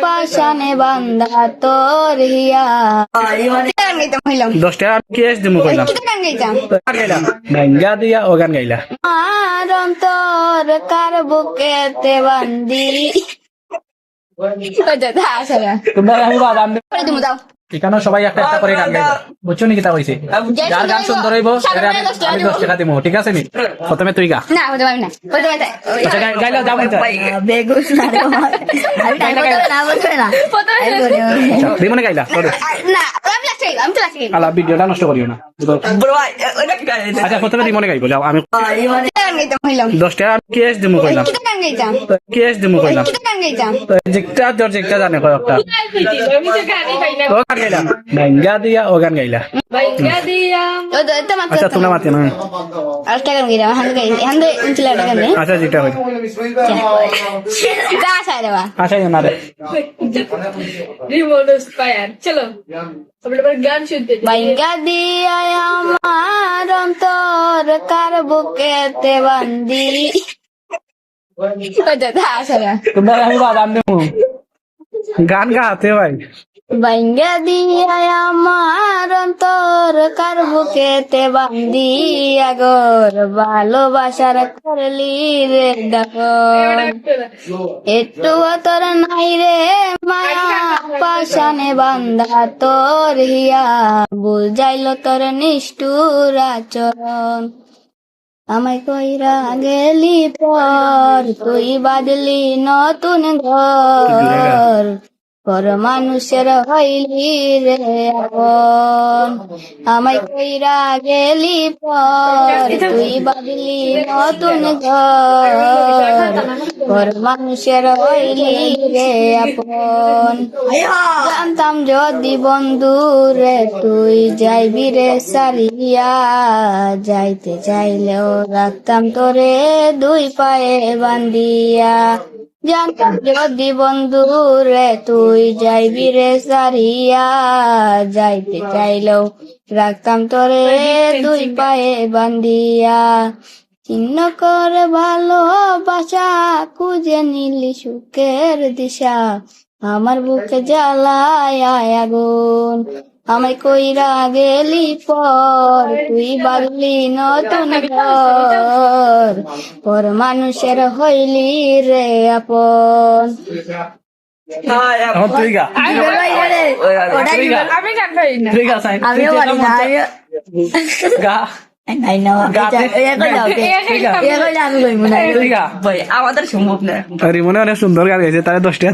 পাশানে বান্ধা তোর হিয়া 10 টাকা আমি ক্যাশ দিমু কইলাম গান গাইলা গাঙ্গা দিয়া ও গান গাইলা আর অন্তর কার বুকেতে বান্দি তোমরা আমি বাদাম তুমি দাও এখানে সবাই একটা একটা করে গান গাইবা বুঝছো নি কিতা কইছে যার গান সুন্দর হইব আমি 10 টাকা দিমু ঠিক আছে নি প্রথমে তুই গা না হতে পারি না আচ্ছা গাইলা যাও কিতা বেগুস না রে আমি টাইম না বলতে না দিমনে গাইলা করে না আমি তো লাগছি আলা ভিডিওটা নষ্ট করিও না আচ্ছা প্রথমে দিমনে গাইবো যাও আমি 10 টাকা আমি ক্যাশ দিমু কইলাম ক্যাশ দিমু কইলাম যেটা যেটা জানে কয়েকটা ও গান গাইলা গাঙ্গা দিয়া ও গান গাইলা আচ্ছা তোমরা মাতি না আচ্ছা যেটা হয় আচ্ছা না রে বাইঙ্গা দিয়া আমার অন্তর কার বুকেতে বান্দি তোমরা আমি বাদাম দেবো গান গাতে ভাই বাইঙ্গা দিয়া আমার অন্তর কার বুকেতে বান্দি আগর ভালোবাসার করলি রে দেখো একটু তোর নাই রে মায়া পাশানে বান্ধা তোর হিয়া বুঝাইল তোর নিষ্ঠুর আচরণ আমায় কইরা গেলি পর তুই বাদলি নতুন ঘর পর মানুষের হইলি রে আপন আমায় কইরা গেলি পর তুই বাদলি নতুন ঘর পর মানুষের হইলি রে আপন জানতাম যদি বন্ধু রে তুই যাইবি রে সারিয়া যাইতে চাইলেও রাখতাম তোরে দুই পায়ে বান্ধিয়া জানতাম যদি বন্ধু রে তুই যাইবি রে সারিয়া যাইতে চাইলেও রাখতাম তোরে দুই পায়ে বান্ধিয়া চিহ্ন করে ভালোবাসা খুঁজে নিলি সুখের দিশা আমার বুকে জ্বালায় আগুন আমায় কইরা গেলি পর তুই বাগলি নতুন ঘর পর মানুষের হইলি রে আপন এখন তুই গা তুই গা সাইন গা আমাদের সম্ভব না রিমনে অনেক সুন্দর গান গাইছে তারা 10 টাকা